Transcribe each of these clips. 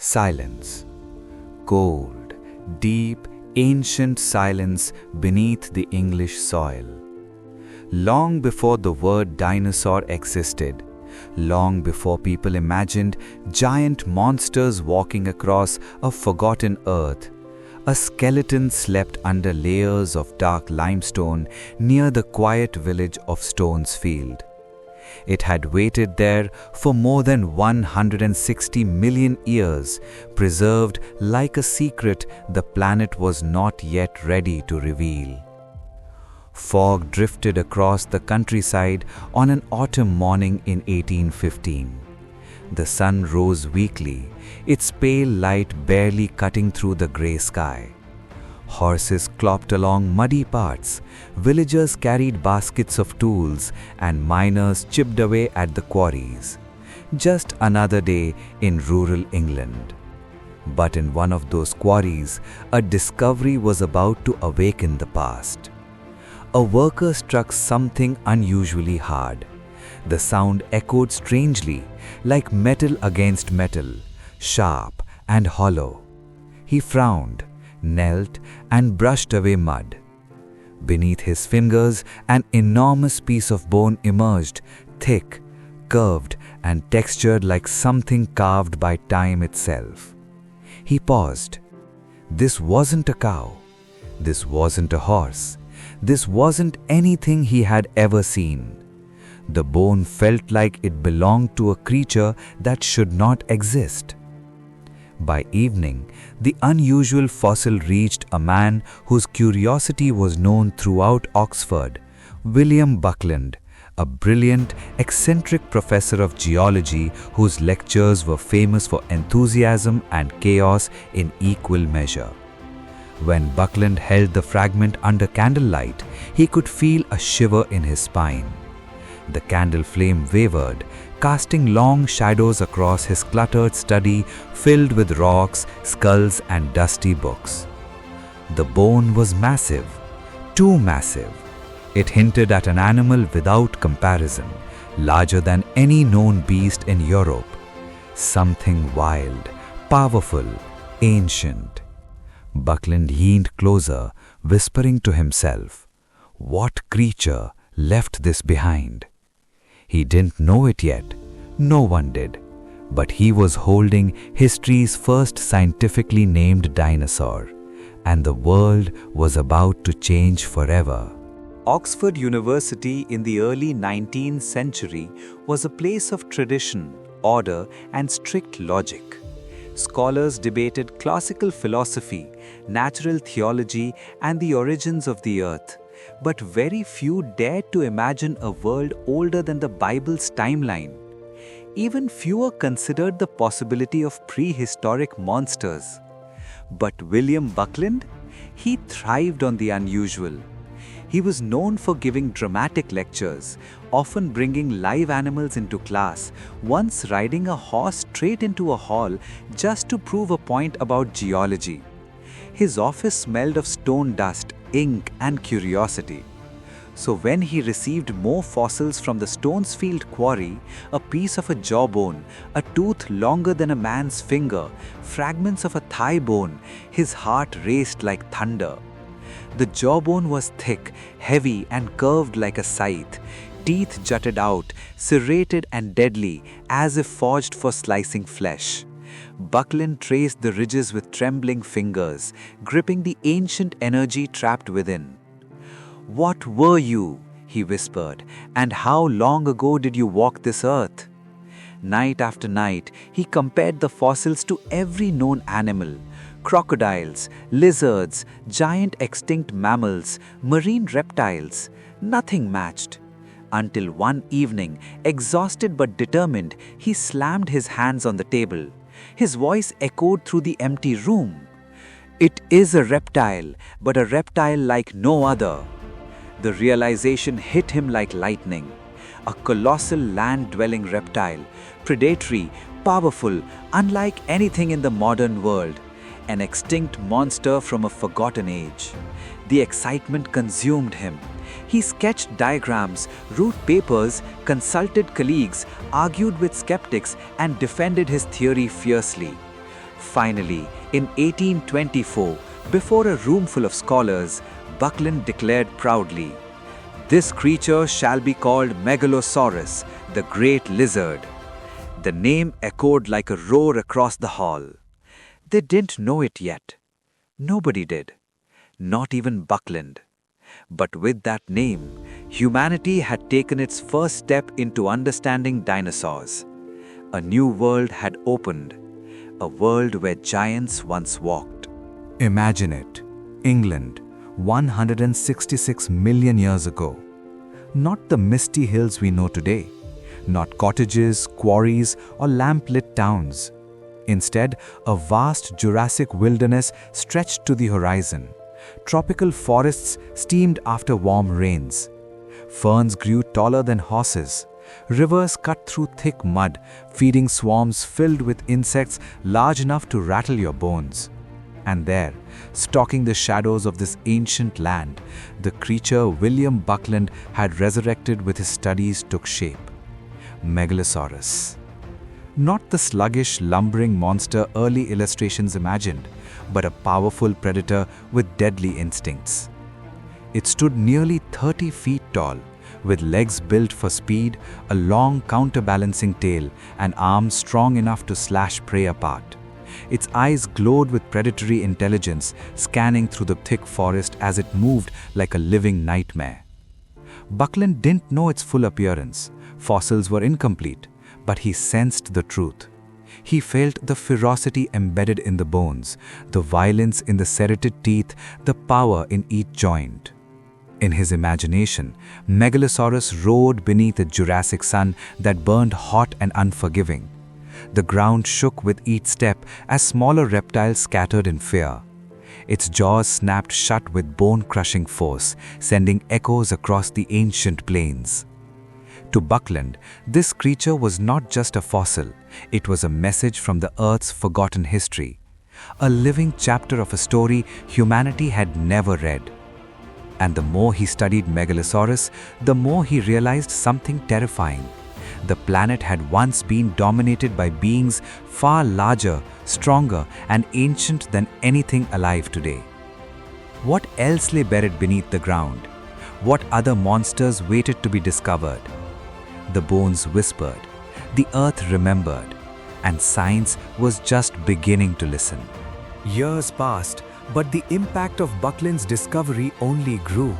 Silence. Cold, deep, ancient silence beneath the English soil. Long before the word dinosaur existed, long before people imagined giant monsters walking across a forgotten earth, a skeleton slept under layers of dark limestone near the quiet village of Stonesfield. It had waited there for more than 160 million years, preserved like a secret the planet was not yet ready to reveal. Fog drifted across the countryside on an autumn morning in 1815. The sun rose weakly, its pale light barely cutting through the grey sky. Horses clopped along muddy paths, villagers carried baskets of tools, and miners chipped away at the quarries. Just another day in rural England. But in one of those quarries, a discovery was about to awaken the past. A worker struck something unusually hard. The sound echoed strangely, like metal against metal, sharp and hollow. He frowned, knelt, and brushed away mud. Beneath his fingers, an enormous piece of bone emerged, thick, curved, and textured like something carved by time itself. He paused. This wasn't a cow. This wasn't a horse. This wasn't anything he had ever seen. The bone felt like it belonged to a creature that should not exist. By evening, the unusual fossil reached a man whose curiosity was known throughout Oxford, William Buckland, a brilliant, eccentric professor of geology whose lectures were famous for enthusiasm and chaos in equal measure. When Buckland held the fragment under candlelight, he could feel a shiver in his spine. The candle flame wavered, casting long shadows across his cluttered study filled with rocks, skulls, and dusty books. The bone was massive, too massive. It hinted at an animal without comparison, larger than any known beast in Europe. Something wild, powerful, ancient. Buckland leaned closer, whispering to himself, "What creature left this behind?" He didn't know it yet. No one did. But he was holding history's first scientifically named dinosaur, and the world was about to change forever. Oxford University in the early 19th century was a place of tradition, order, and strict logic. Scholars debated classical philosophy, natural theology, and the origins of the earth. But very few dared to imagine a world older than the Bible's timeline. Even fewer considered the possibility of prehistoric monsters. But William Buckland? He thrived on the unusual. He was known for giving dramatic lectures, often bringing live animals into class, once riding a horse straight into a hall just to prove a point about geology. His office smelled of stone dust, ink, and curiosity. So when he received more fossils from the Stonesfield quarry, a piece of a jawbone, a tooth longer than a man's finger, fragments of a thigh bone, his heart raced like thunder. The jawbone was thick, heavy, and curved like a scythe. Teeth jutted out, serrated and deadly, as if forged for slicing flesh. Buckland traced the ridges with trembling fingers, gripping the ancient energy trapped within. "What were you?" he whispered, "and how long ago did you walk this earth?" Night after night, he compared the fossils to every known animal: crocodiles, lizards, giant extinct mammals, marine reptiles. Nothing matched. Until one evening, exhausted but determined, he slammed his hands on the table. His voice echoed through the empty room. "It is a reptile, but a reptile like no other." The realization hit him like lightning. A colossal land-dwelling reptile, predatory, powerful, unlike anything in the modern world. An extinct monster from a forgotten age. The excitement consumed him. He sketched diagrams, wrote papers, consulted colleagues, argued with skeptics, and defended his theory fiercely. Finally, in 1824, before a room full of scholars, Buckland declared proudly, "This creature shall be called Megalosaurus, the great lizard." The name echoed like a roar across the hall. They didn't know it yet. Nobody did. Not even Buckland. But with that name, humanity had taken its first step into understanding dinosaurs. A new world had opened. A world where giants once walked. Imagine it. England, 166 million years ago. Not the misty hills we know today. Not cottages, quarries, or lamp-lit towns. Instead, a vast Jurassic wilderness stretched to the horizon. Tropical forests steamed after warm rains. Ferns grew taller than horses. Rivers cut through thick mud, feeding swarms filled with insects large enough to rattle your bones. And there, stalking the shadows of this ancient land, the creature William Buckland had resurrected with his studies took shape. Megalosaurus. Not the sluggish, lumbering monster early illustrations imagined, but a powerful predator with deadly instincts. It stood nearly 30 feet tall, with legs built for speed, a long counterbalancing tail, and arms strong enough to slash prey apart. Its eyes glowed with predatory intelligence, scanning through the thick forest as it moved like a living nightmare. Buckland didn't know its full appearance. Fossils were incomplete, but he sensed the truth. He felt the ferocity embedded in the bones, the violence in the serrated teeth, the power in each joint. In his imagination, Megalosaurus roared beneath a Jurassic sun that burned hot and unforgiving. The ground shook with each step as smaller reptiles scattered in fear. Its jaws snapped shut with bone-crushing force, sending echoes across the ancient plains. To Buckland, this creature was not just a fossil, it was a message from the Earth's forgotten history. A living chapter of a story humanity had never read. And the more he studied Megalosaurus, the more he realized something terrifying. The planet had once been dominated by beings far larger, stronger, and ancient than anything alive today. What else lay buried beneath the ground? What other monsters waited to be discovered? The bones whispered, the earth remembered, and science was just beginning to listen. Years passed, but the impact of Buckland's discovery only grew.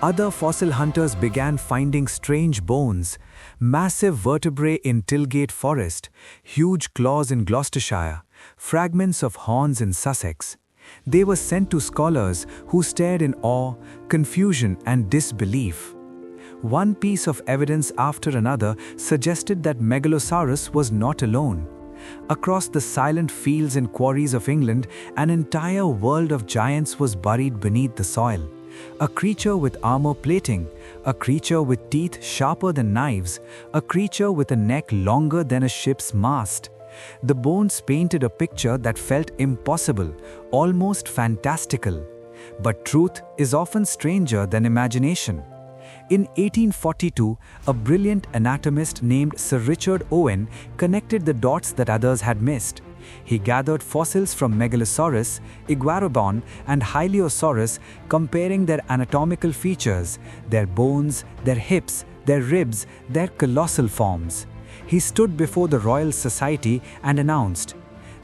Other fossil hunters began finding strange bones, massive vertebrae in Tilgate Forest, huge claws in Gloucestershire, fragments of horns in Sussex. They were sent to scholars who stared in awe, confusion, and disbelief. One piece of evidence after another suggested that Megalosaurus was not alone. Across the silent fields and quarries of England, an entire world of giants was buried beneath the soil. A creature with armor plating, a creature with teeth sharper than knives, a creature with a neck longer than a ship's mast. The bones painted a picture that felt impossible, almost fantastical. But truth is often stranger than imagination. In 1842, a brilliant anatomist named Sir Richard Owen connected the dots that others had missed. He gathered fossils from Megalosaurus, Iguarobon, and Hylaeosaurus, comparing their anatomical features, their bones, their hips, their ribs, their colossal forms. He stood before the Royal Society and announced,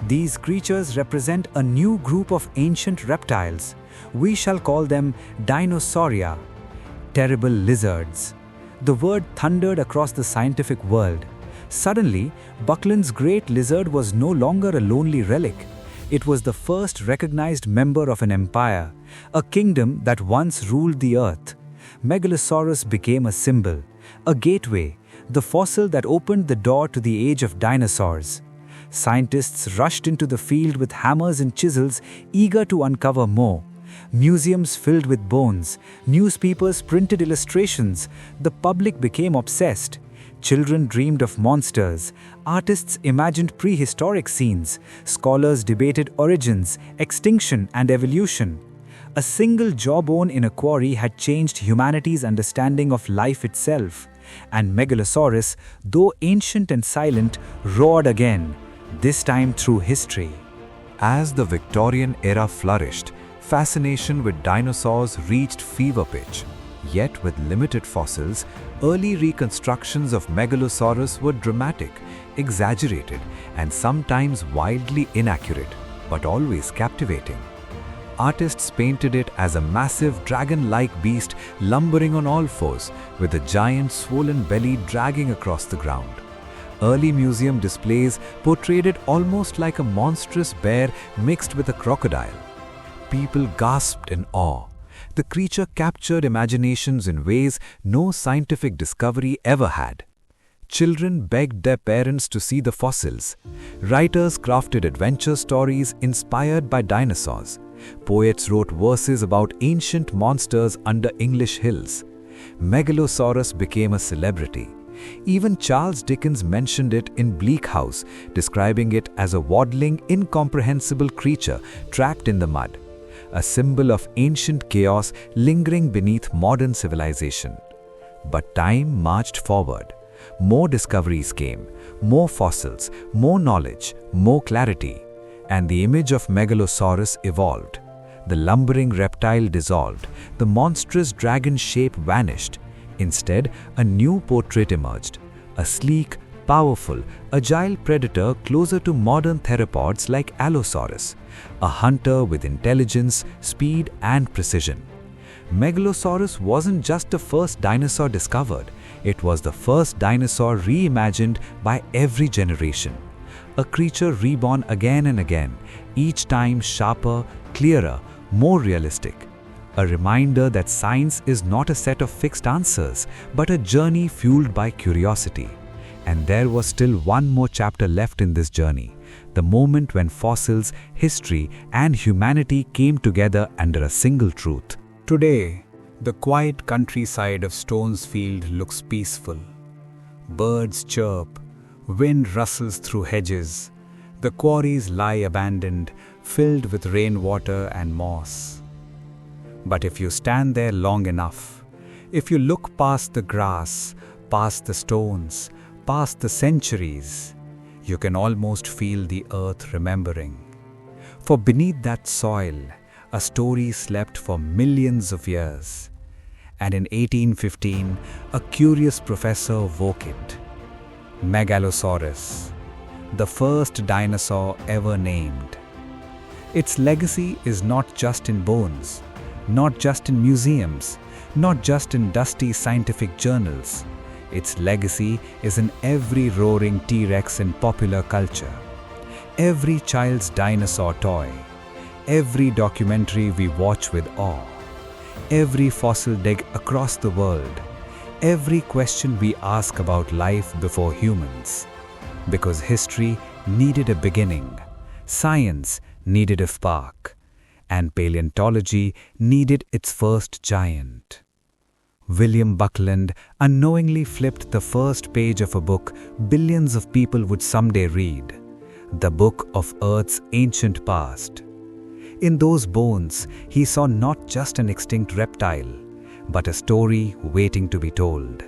"These creatures represent a new group of ancient reptiles. We shall call them Dinosauria." Terrible lizards. The word thundered across the scientific world. Suddenly, Buckland's great lizard was no longer a lonely relic. It was the first recognized member of an empire, a kingdom that once ruled the earth. Megalosaurus became a symbol, a gateway, the fossil that opened the door to the age of dinosaurs. Scientists rushed into the field with hammers and chisels, eager to uncover more. Museums filled with bones, newspapers printed illustrations, the public became obsessed. Children dreamed of monsters, artists imagined prehistoric scenes, scholars debated origins, extinction, and evolution. A single jawbone in a quarry had changed humanity's understanding of life itself. And Megalosaurus, though ancient and silent, roared again, this time through history. As the Victorian era flourished, fascination with dinosaurs reached fever pitch. Yet with limited fossils, early reconstructions of Megalosaurus were dramatic, exaggerated, and sometimes wildly inaccurate, but always captivating. Artists painted it as a massive dragon-like beast lumbering on all fours, with a giant swollen belly dragging across the ground. Early museum displays portrayed it almost like a monstrous bear mixed with a crocodile. People gasped in awe. The creature captured imaginations in ways no scientific discovery ever had. Children begged their parents to see the fossils. Writers crafted adventure stories inspired by dinosaurs. Poets wrote verses about ancient monsters under English hills. Megalosaurus became a celebrity. Even Charles Dickens mentioned it in Bleak House, describing it as a waddling, incomprehensible creature trapped in the mud, a symbol of ancient chaos lingering beneath modern civilization. But time marched forward. More discoveries came, more fossils, more knowledge, more clarity, and the image of Megalosaurus evolved. The lumbering reptile dissolved, the monstrous dragon shape vanished. Instead, a new portrait emerged, a sleek, powerful, agile predator closer to modern theropods like Allosaurus, a hunter with intelligence, speed, and precision. Megalosaurus wasn't just the first dinosaur discovered, it was the first dinosaur reimagined by every generation. A creature reborn again and again, each time sharper, clearer, more realistic. A reminder that science is not a set of fixed answers, but a journey fueled by curiosity. And there was still one more chapter left in this journey, the moment when fossils, history, and humanity came together under a single truth. Today, the quiet countryside of Stonesfield looks peaceful. Birds chirp, wind rustles through hedges. The quarries lie abandoned, filled with rainwater and moss. But if you stand there long enough, if you look past the grass, past the stones, past the centuries, you can almost feel the earth remembering. For beneath that soil, a story slept for millions of years. And in 1815, a curious professor woke it. Megalosaurus, the first dinosaur ever named. Its legacy is not just in bones, not just in museums, not just in dusty scientific journals. Its legacy is in every roaring T-Rex in popular culture, every child's dinosaur toy, every documentary we watch with awe, every fossil dig across the world, every question we ask about life before humans. Because history needed a beginning, science needed a spark, and paleontology needed its first giant. William Buckland unknowingly flipped the first page of a book billions of people would someday read, the book of Earth's ancient past. In those bones, he saw not just an extinct reptile, but a story waiting to be told.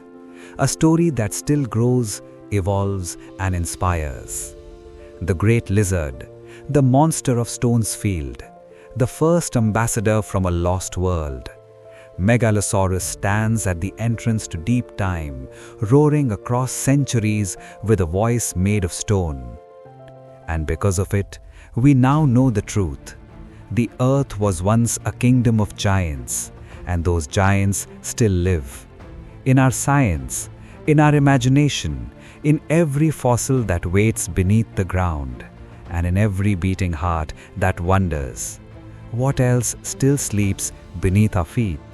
A story that still grows, evolves, and inspires. The great lizard, the monster of Stonesfield, the first ambassador from a lost world. Megalosaurus stands at the entrance to deep time, roaring across centuries with a voice made of stone. And because of it, we now know the truth. The earth was once a kingdom of giants, and those giants still live. In our science, in our imagination, in every fossil that waits beneath the ground, and in every beating heart that wonders, what else still sleeps beneath our feet?